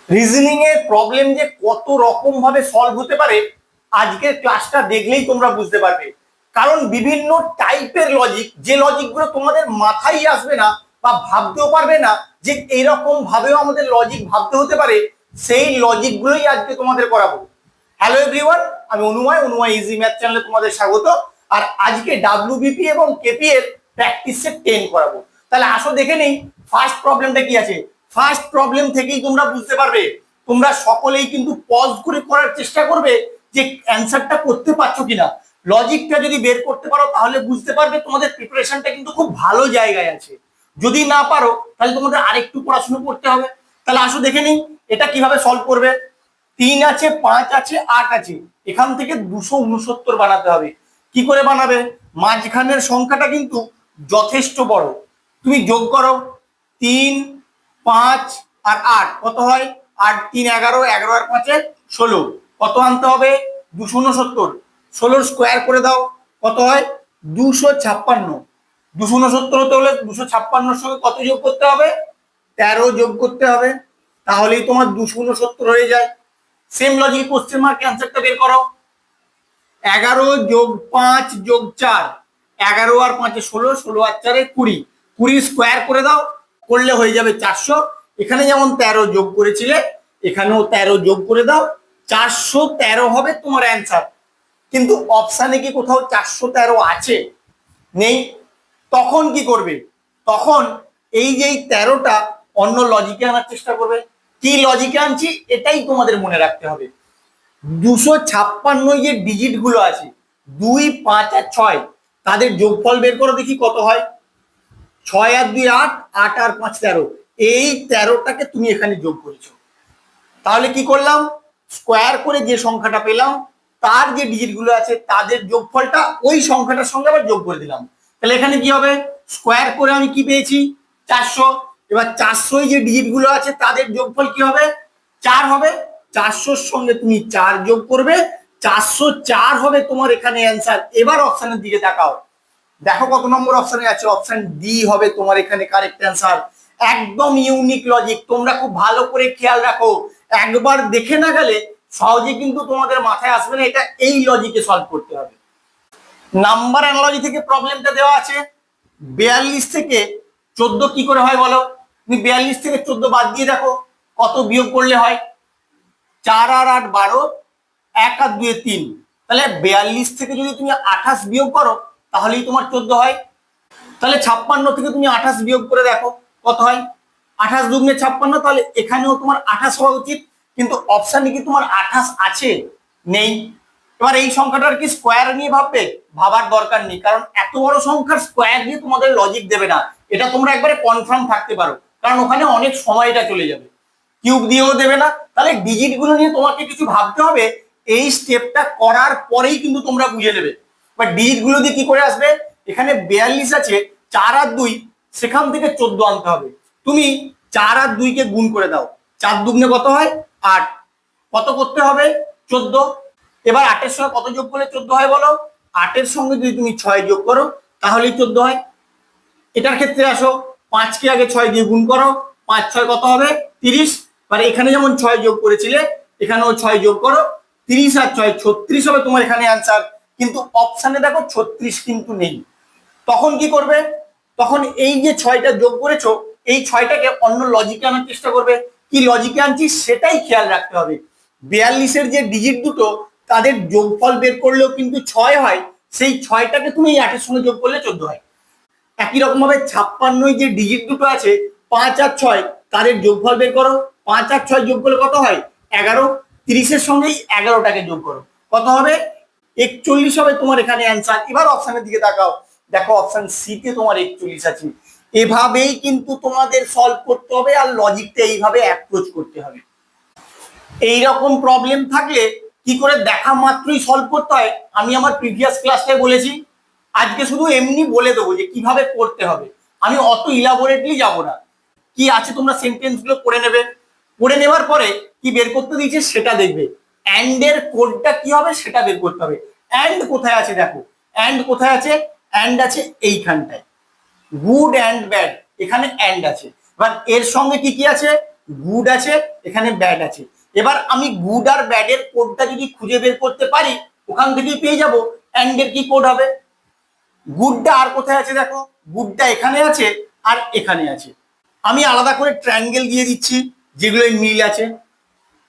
Reasoning এর problem যে কত রকম ভাবে সলভ হতে পারে আজকের ক্লাসটা দেখলেই তোমরা বুঝতে পারবে। কারণ বিভিন্ন টাইপের লজিক, যে লজিকগুলো তোমাদের মাথায় আসবে না বা ভাবতেও পারবে না যে এইরকম ভাবেও আমাদের লজিক ভাবতে হতে পারে, সেই লজিকগুলোই আজকে তোমাদের করাবো। হ্যালো এভরিওয়ান, আমি অনুময় ইজি ম্যাথ চ্যানেলে তোমাদের স্বাগত। আর আজকে ডাব্লিউবিপি এবং কেপি এর প্র্যাকটিস সেট 10 করাবো। তাহলে আসো দেখে নেই ফার্স্ট প্রবলেমটা কি আছে। ফার্স্ট প্রবলেম থেকেই তোমরা বুঝতে পারবে, তোমরা সকলেই কিন্তু পজ করে করার চেষ্টা করবে যে অ্যান্সারটা করতে পারছো কিনা। লজিকটা যদি বের করতে পারো তাহলে বুঝতে পারবে তোমাদের প্রিপারেশনটা কিন্তু খুব ভালো জায়গায় আছে। যদি না পারো তাহলে তোমাদের আরেকটু পড়াশোনা করতে হবে। তাহলে আসো দেখে নিই এটা কিভাবে সলভ করবে। 3 আছে, 5 আছে, 8 আছে, এখান থেকে 269 বানাতে হবে। কি করে বানাবে? মাঝখানের সংখ্যাটা কিন্তু যথেষ্ট বড়। তুমি যোগ করো, 3, 5 আর 8 কত হয়? 8 3 11, 11 আর 5 16। কত আনতে হবে? 269। 16 স্কোয়ার করে দাও, কত হয়? 256। 269 হতে হলে 256 সঙ্গে কত যোগ করতে হবে? 13 যোগ করতে হবে, তাহলেই তোমার 269 হয়ে যায়। সেম লজিক কোশ্চেন মার্ক অ্যান্সারটা বের করো। 11 যোগ 5 যোগ 4, 11 আর 5 16, 16 আর 4 20। 20 স্কোয়ার করে দাও, করলে হয়ে যাবে 400। এখানে যেমন 13 যোগ করেছিলে এখানেও 13 যোগ করে দাও, 413 হবে তোমার অ্যান্সার। কিন্তু অপশানে কি কোথাও 413 আছে? নেই। তখন কি করবে? তখন এই যে 13টা অন্য লজিকে আনার চেষ্টা করবে। কি লজিকে আনছি এটাই তোমাদের মনে রাখতে হবে। 256 যে ডিজিট গুলো আছে, 2, 5 আর 6, তাদের যোগফল বের করো দেখি কত হয়। 6 আর 2 8, 8 আর 5 13। এই 13টাকে তুমি এখানে যোগ করেছো। তাহলে কি করলাম? স্কোয়ার করে যে সংখ্যাটা পেলাম তার যে ডিজিট গুলো আছে তাদের যোগফলটা ওই সংখ্যাটার সঙ্গে আবার যোগ করে দিলাম। তাহলে এখানে কি হবে? স্কোয়ার করে আমি কি পেয়েছি? 400। এবার 400 যে ডিজিট গুলো আছে তাদের যোগফল কি হবে? 4 হবে। 400-র সঙ্গে তুমি 4 যোগ করবে, 404 হবে তোমার এখানে অ্যান্সার। এবার অপশনের দিকে তাকাও, দেখো কত নম্বর অপশনে আছে। অপশন ডি হবে তোমার এখানে কারেক্ট অ্যান্সার। একদম ইউনিক লজিক, তোমরা খুব ভালো করে খেয়াল রাখো। একবার দেখে না গেলে সহজে কিন্তু তোমাদের মাথায় আসবে না এটা এই লজিকে সলভ করতে হবে। নাম্বার অ্যানালজি থেকে প্রবলেমটা দেওয়া আছে। 42 থেকে 14 কি করে হয় বলো? তুমি 42 থেকে 14 বাদ দিয়ে দেখো কত বিয়োগ করলে হয়। 4 আর 8 12, 1 আর 2 3। তাহলে 42 থেকে যদি তুমি 28 বিয়োগ করো তাহলেই তোমার 14 হয়। তাহলে 56 থেকে তুমি 28 বিয়োগ করে দেখো কত হয়। 28 দুগুণে 56, তাহলে এখানেও তোমার 28 হওয়া উচিত। কিন্তু অপশানে কি তোমার 28 আছে? নেই। এবার এই সংখ্যাটার কি স্কোয়ার নিয়ে ভাববে? ভাবার দরকার নেই, কারণ এত বড় সংখ্যার স্কোয়ার দিয়ে তোমাদের লজিক দেবে না, এটা তোমরা একবারে কনফার্ম থাকতে পারো, কারণ ওখানে অনেক সময়টা চলে যাবে। কিউব দিয়েও দেবে না। তাহলে ডিজিট গুলো নিয়ে তোমাকে কিছু ভাবতে হবে, এই স্টেপটা করার পরেই কিন্তু তোমরা বুঝে নেবে। বাট ডিজিট গুলো দিয়ে কি করে আসবে? এখানে 42 আছে, 4 আর 2, সেখান থেকে 14 আনতে হবে। তুমি 4 আর 2 কে গুণ করে দাও, 4 দুগুণে কত হয়? 8। কত করতে হবে? 14। এবার 8 এর সঙ্গে কত যোগ করলে 14 হয় বলো? 8 এর সঙ্গে যদি তুমি 6 যোগ করো তাহলেই 14 হয়। এটার ক্ষেত্রে আসো, 5 কে আগে 6 দিয়ে গুণ করো, 5 6 কত হবে? 30। মানে এখানে যেমন 6 যোগ করেছিলে এখানেও 6 যোগ করো, 30 আর 6 36 হবে তোমার এখানে অ্যান্সার। কিন্তু অপশানে দেখো 36 কিন্তু নেই। তখন কি করবে? তখন এই যে 6টা যোগ করেছো এই 6টাকে অন্য লজিকে আনার চেষ্টা করবে। কি লজিকে আনছি সেটাই খেয়াল রাখতে হবে। 42-এর যে ডিজিট দুটো তাদের যোগফল বের করলেও কিন্তু 6 হয়, সেই 6টাকে তুমি এই 8-এর সঙ্গে যোগ করলে 14 হয়। একই রকম ভাবে 56 যে ডিজিট দুটো আছে 5 আর 6, তাদের যোগফল বের করো। 5 আর 6 যোগ করলে কত হয়? 11। 30-এর সঙ্গেই 11টাকে যোগ করো, কত হবে? 41 হবে তোমার এখানে অ্যান্সার। এবার অপশনের দিকে তাকাও, দেখো অপশন সি তে তোমার 41 আছে। এভাবেই কিন্তু তোমাদের সলভ করতে হবে আর লজিকটা এইভাবে অ্যাপ্রোচ করতে হবে। এইরকম প্রবলেম থাকলে কি করে দেখা মাত্রই সলভ করতে হয় আমি আমার প্রিভিয়াস ক্লাসটায় বলেছি। আজকে শুধু এমনি বলে দেবো যে কিভাবে করতে হবে, আমি অত ইলাবোরেটলি যাব না। কি আছে তোমরা সেন্টেন্স গুলো পড়ে নেবে, পড়ে নেওয়ার পরে কি বের করতে দিয়েছে সেটা দেখবে। অ্যান্ড এর কোডটা কি হবে সেটা বের করতে হবে। অ্যান্ড কোথায় আছে দেখো, অ্যান্ড কোথায় আছে? অ্যান্ড আছে এইখানটায়। গুড অ্যান্ড ব্যাড, এখানে অ্যান্ড আছে। এবার এর সঙ্গে কি কি আছে? গুড আছে, এখানে ব্যাড আছে। এবার আমি গুড আর ব্যাডের কোডটা যদি খুঁজে বের করতে পারি ওখান থেকেই পেয়ে যাব অ্যান্ড এর কি কোড হবে। গুডটা আর কোথায় আছে দেখো, গুডটা এখানে আছে আর এখানে আছে। আমি আলাদা করে ট্রায়াঙ্গেল দিয়ে দিচ্ছি যেগুলো মিল আছে।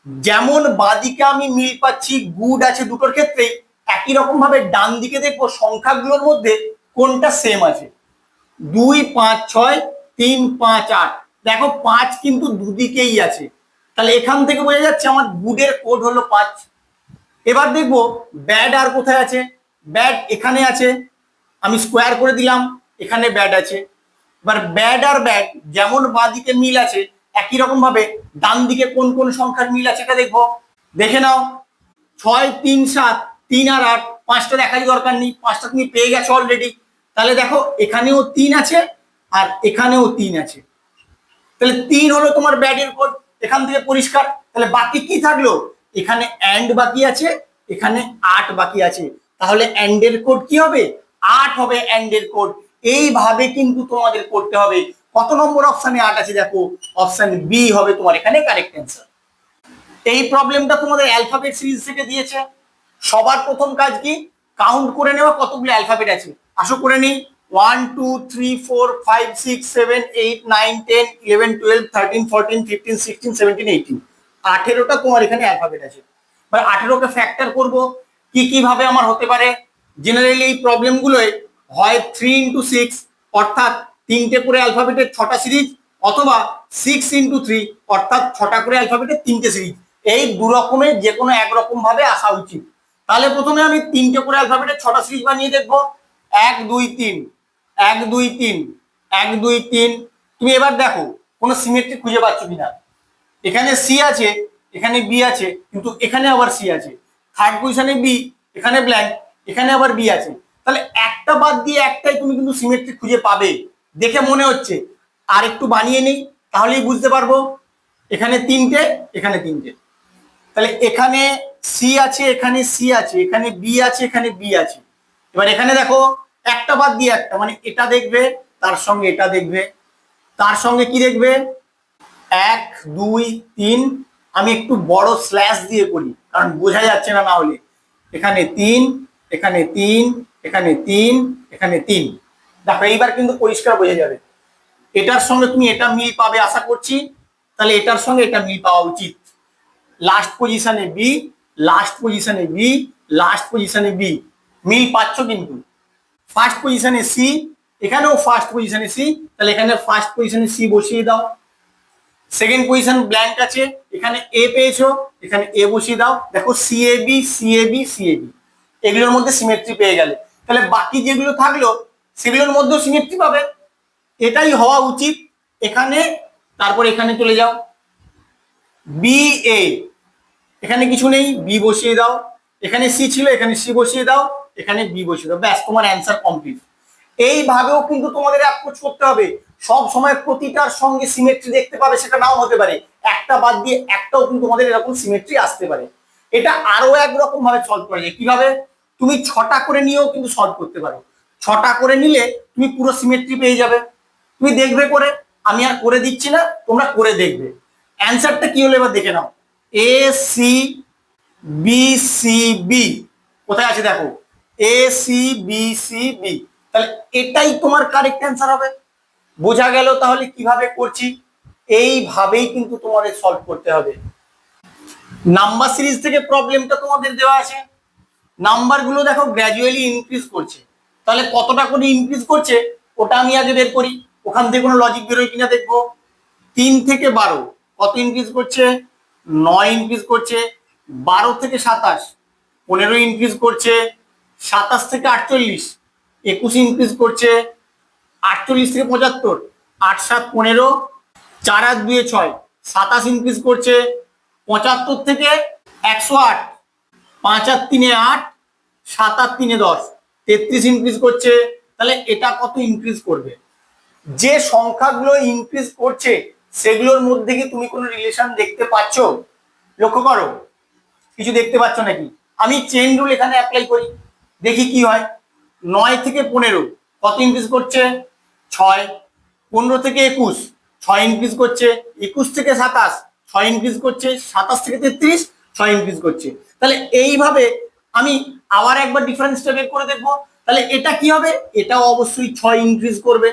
যেমন বাঁদিকে আমি মিল পাচ্ছি, গুড আছে দুটোর ক্ষেত্রেই, একই রকম ভাবে ডান দিকে দেখবো সংখ্যাগুলোর মধ্যে কোনটা সেম আছে। 2 5 6 3 5 8, দেখো 5 কিন্তু দুদিকেই আছে, তাহলে এখান থেকে বোঝা যাচ্ছে আমার গুডের কোড হলো 5। এবার দেখবো ব্যাড আর কোথায় আছে, ব্যাড এখানে আছে, আমি স্কোয়ার করে দিলাম, এখানে ব্যাড আছে। এবার ব্যাড আর ব্যাড যেমন বাঁদিকে মিল আছে একই রকম ভাবে ডান দিকে কোন কোন সংখ্যার মিল আছে এটা দেখবো। দেখে নাও, 6 3 7 3 আর 8, 5টা দেখারই দরকার নেই, 5টা তুমি পেয়ে গেছো অলরেডি। তাহলে দেখো এখানেও 3 আছে আর এখানেও 3 আছে, তাহলে 3 হলো তোমার ব্যাডের কোড, এখান থেকে পরিষ্কার। তাহলে বাকি কি থাকলো, এখানে অ্যান্ড বাকি আছে, এখানে 8 বাকি আছে, তাহলে অ্যান্ড এর কোড কি হবে, 8 হবে অ্যান্ড এর কোড। এইভাবে কিন্তু তোমাদের করতে হবে। কত নম্বর অপশনে 8 আছে দেখো, অপশন বি হবে তোমার এখানে কারেক্ট অ্যান্সার। এই প্রবলেমটা তোমাদের অ্যালফাবেট সিরিজ থেকে দিয়েছে। সবার প্রথম কাজ কি, কাউন্ট করে নেওয়া কতগুলো অ্যালফাবেট আছে, আসো করে নিই। 1 2 3 4 5 6 7 8 9 10 11 12 13 14 15 16 17 18, 18টা তোমার এখানে অ্যালফাবেট আছে। মানে 18কে ফ্যাক্টর করব কি কিভাবে আমার হতে পারে। জেনারেলি এই প্রবলেমগুলোয় হয় 3 into 6 অর্থাৎ 3টে করে অ্যালফাবেটের 6টা সিরিজ, অথবা 6 into 3 অর্থাৎ 6টা করে অ্যালফাবেটের 3টে সিরিজ। এই দু রকমের যে কোনো একরকম ভাবে আসা উচিত। তাহলে প্রথমে আমি 3টে করে অ্যালফাবেটের 6টা সিরিজ বানিয়ে দেখবো। 1 2 3 1 2 3 1 2 3। তুমি এবার দেখো কোনো সিমেট্রি খুঁজে পাচ্ছ কিনা। এখানে সি আছে, এখানে বি আছে, কিন্তু এখানে আবার সি আছে। থার্ড পজিশনে বি, এখানে ব্ল্যাঙ্ক, এখানে আবার বি আছে। তাহলে একটা বাদ দিয়ে একটাই তুমি কিন্তু সিমেট্রি খুঁজে পাবে দেখে মনে হচ্ছে। আর একটু বানিয়ে নেই তাহলেই বুঝতে পারবো। এখানে 3টে, এখানে 3টে, তাহলে এখানে সি আছে, এখানে সি আছে, এখানে বি আছে, এখানে বি আছে। এবার এখানে দেখো একটা বাদ দিয়ে একটা, মানে এটা দেখবে, তার সঙ্গে এটা দেখবে, তার সঙ্গে কি দেখবে, 1 2 3। আমি একটু বড় স্ল্যাশ দিয়ে করি কারণ বোঝা যাচ্ছে না না হলে। এখানে 3, এখানে 3, এখানে 3, এখানে 3। দেখো এইবার কিন্তু পরিষ্কার বোঝা যাবে। এটার সঙ্গে তুমি এটা মিল পাবে আশা করছি, তাহলে এটার সঙ্গে এটা মিল পাওয়া উচিত। লাস্ট পজিশনে বি, লাস্ট পজিশনে বি, লাস্ট পজিশনে বি, মিল পাচ্ছ কিন্তু। ফার্স্ট পজিশনে সি, এখানেও ফার্স্ট পজিশনে সি, তাহলে এখানে ফার্স্ট পজিশনে সি বসিয়ে দাও। সেকেন্ড পজিশন ব্ল্যাঙ্ক আছে, এখানে এ পেয়েছো, এখানে এ বসিয়ে দাও। দেখো সিএবি সিএবি সিএবি, এগুলোর মধ্যে সিমেট্রি পেয়ে গেলে, তাহলে বাকি যেগুলো থাকলো সেগুলোর মধ্যেও সিমেট্রি পাবে। এটাই হওয়া উচিত এখানে। তারপর এখানে চলে যাও, বি এ, এখানে কিছু নেই, বি বসিয়ে দাও। এখানে সি ছিল, এখানে সি বসিয়ে দাও, এখানে বি বসিয়ে দাও, ব্যাস তোমার অ্যান্সার কমপ্লিট। এইভাবেও কিন্তু তোমাদের অ্যাপ্রোচ করতে হবে। সব সময় প্রতিটার সঙ্গে সিমেট্রি দেখতে পাবে সেটা নাও হতে পারে, একটা বাদ দিয়ে একটাও কিন্তু তোমাদের এরকম সিমেট্রি আসতে পারে। এটা আরো একরকম ভাবে সলভ করা যায়। কিভাবে, তুমি 6টা করে নিয়েও কিন্তু সলভ করতে পারো। 6টা করে নিলে তুমি পুরো সিমেট্রি পেয়ে যাবে। তুমি দেখবে করে, আমি আর করে দিচ্ছি না, তোমরা করে দেখবে। অ্যান্সারটা কি হলো এবার দেখে নাও। A C B C B কোথায় আছে দেখো, A C B C B, তাহলে এটাই তোমার কারেক্ট অ্যান্সার হবে। বোঝা গেল তাহলে কিভাবে করছি। এইভাবেই কিন্তু তোমাদের সলভ করতে হবে। নাম্বার সিরিজ থেকে প্রবলেমটা তোমাদের দেওয়া আছে। নাম্বারগুলো দেখো গ্র্যাজুয়ালি ইনক্রিজ করছে, তাহলে কতটা করে ইনক্রিজ করছে ওটা আমি আগে বের করি। ওখান থেকে কোনো লজিক বেরোয় কিনা দেখবো। 3 থেকে 12 কত ইনক্রিজ করছে, 9 ইনক্রিজ করছে। 12 থেকে 27 15 ইনক্রিজ করছে। 27 থেকে 48 21 ইনক্রিজ করছে। 48 থেকে 75 8 7 15, 4 আর 2 6 27 ইনক্রিজ করছে। 75 থেকে 108 5 আর 3 8 7 আর 3 10 33 ইনক্রিজ করছে। তাহলে এটা কত ইনক্রিজ করবে। যে সংখ্যাগুলো ইনক্রিজ করছে সেগুলোর মধ্যে কি তুমি কোনো রিলেশন দেখতে পাচ্ছ? লক্ষ্য করো, কিছু দেখতে পাচ্ছ নাকি? আমি চেইন রুল এখানে অ্যাপ্লাই করি, দেখি কি হয়। 9 থেকে 15 কত ইনক্রিজ করছে, 6। 15 থেকে 21 6 ইনক্রিজ করছে, 21 থেকে 27 6 ইনক্রিজ করছে, 27 থেকে 33 6 ইনক্রিজ করছে। তাহলে এইভাবে আমি আবার একবার ডিফারেন্সটা বের করে দেখবো। তাহলে এটা কি হবে, এটাও অবশ্যই 6 ইনক্রিজ করবে।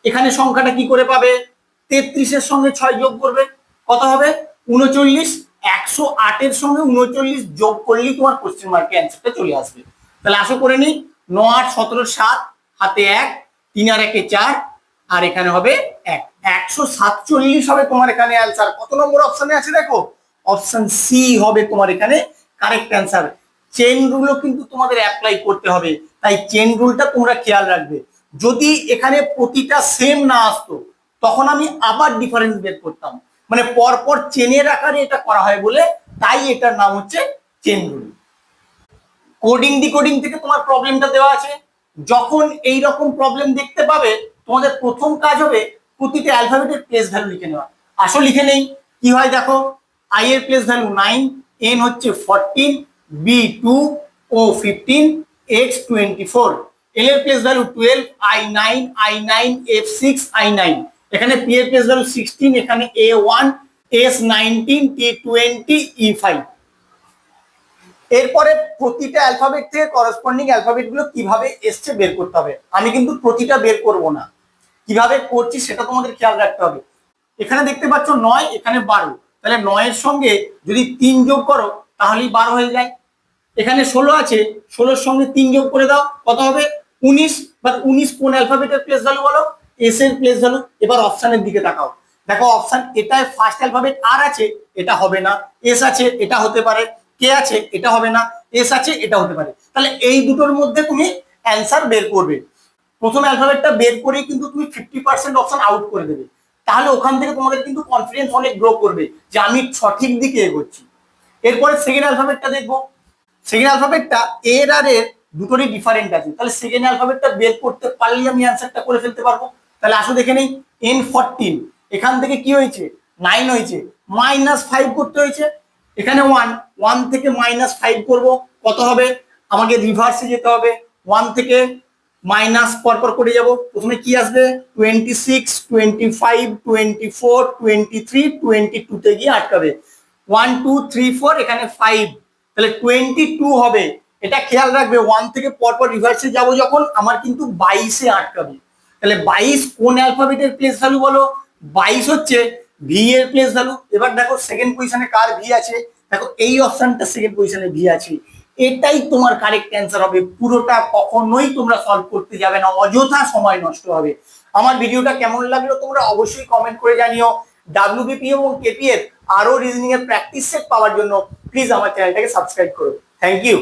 এখানে সংখ্যাটা কি করে পাবে, 33-এর সঙ্গে 6 যোগ করবে, কত হবে 39। 108-এর সঙ্গে 39 যোগ করলেই তোমার কোশ্চেন মার্কের অ্যান্সারটা চলে আসবে। তাহলে আসো করে নি, 9 8 17 7 হাতে 1, 3 আর 1 4, আর এখানে হবে 1, 147 হবে তোমার এখানে অ্যান্সার। কত নম্বর অপশনে আছে দেখো, অপশন সি হবে তোমার এখানে কারেক্ট অ্যান্সার। চেন রুলও কিন্তু তোমাদের অ্যাপ্লাই করতে হবে, তাই চেন রুলটা তোমরা খেয়াল রাখবে। যদি এখানে প্রতিটা সেম না আসতো তখন আমি আবার ডিফারেন্স বের করতাম, মানে পরপর চেনের আকারে এটা করা হয় বলে তাই এটার নাম হচ্ছে চেন রুল। কোডিং ডিকোডিং থেকে তোমার প্রবলেমটা দেওয়া আছে। যখন এই রকম প্রবলেম দেখতে পাবে তোমাদের প্রথম কাজ হবে প্রতিটা অ্যালফাবেটের প্লেস ভ্যালু লিখে নেওয়া। আসলে লিখে নেই, কি হয় দেখো, আই এর প্লেস ভ্যালু 9, এন হচ্ছে 14, বি 2, ও 15, এক্স 24, এল এর place value 12, I 9, I 9, F 6, I 9, এখানে পি এর প্লেস ভ্যালু 16, এখানে এ 1, এস 19, টি 20, ই 5। এরপরে প্রতিটা অ্যালফাবেট থেকে করসপন্ডিং অ্যালফাবেট গুলো কিভাবে এসছে বের করতে হবে। আমি কিন্তু প্রতিটা বের করব না, কিভাবে করছি সেটা তোমাদের খেয়াল রাখতে হবে। এখানে দেখতে পাচ্ছ 9, এখানে 12, তাহলে 9 এর সঙ্গে যদি 3 যোগ করো তাহলেই 12 হয়ে যায়। এখানে 16 আছে, 16-এর সঙ্গে 3 যোগ করে দাও, কত হবে 19। বাট 19 কোন অ্যালফাবেটের প্লেস ভ্যালু বলো, এস এর প্লেস ভ্যালু। এবার অপশনের দিকে তাকাও, দেখো অপশন এটায় ফার্স্ট অ্যালফাবেট আর আছে, এটা হবে না। এস আছে, এটা হতে পারে। কে আছে, এটা হবে না। এস আছে, এটা হতে পারে। তাহলে এই দুটোর মধ্যে তুমি অ্যান্সার বের করবে। প্রথম অ্যালফাবেটটা বের করেই কিন্তু তুমি 50% অপশন আউট করে দেবে। তাহলে ওখান থেকে তোমাদের কিন্তু কনফিডেন্স অনেক গ্রো করবে যে আমি সঠিক দিকে এগোচ্ছি। এরপরে সেকেন্ড অ্যালফাবেটটা দেখবো। সেকেন্ড অ্যালফাবেটটা এর আর এর দুটোরই ডিফারেন্ট আছে, তাহলে সেকেন্ড অ্যালফাবেটটা বের করতে পারলেই আমি অ্যান্সারটা করে ফেলতে পারবো। তাহলে আসো দেখে নেই, N14, এখান থেকে কি হয়েছে 9 হয়েছে, -5 করতে হয়েছে। এখানে 1 থেকে -5 করব, কত হবে, আমাকে রিভার্সে যেতে হবে। 1 থেকে মাইনাস পরপর করে যাব, প্রথমে কি আসবে 26, 25, 24, 23, 22 তে গিয়ে আটকাবে। 1 2 3 4, এখানে 5, তাহলে 22 হবে। এটা খেয়াল রাখবে, 1 থেকে পরপর রিভার্সে যাব যখন আমার কিন্তু 22-এ আটকাবে। তাহলে 22 কোন অ্যালফাবেটের প্লেস ভ্যালু বলো, 22 হচ্ছে ভি এর প্লেস ভ্যালু। এবার দেখো সেকেন্ড পজিশনে কার ভি আছে, দেখো এই অপশনটা সেকেন্ড পজিশনে ভি আছে, এটাই তোমার কারেক্ট অ্যান্সার হবে। পুরোটা কখনোই তোমরা সলভ করতে যাবে না, অযথা সময় নষ্ট হবে। আমার ভিডিওটা কেমন লাগলো তোমরা অবশ্যই কমেন্ট করে জানিও। ডাব্লিউবিপি এবং কেপি এর আরো রিজনিং এর প্র্যাকটিস সেট পাওয়ার জন্য প্লিজ আমার চ্যানেলটাকে সাবস্ক্রাইব করো। Thank you.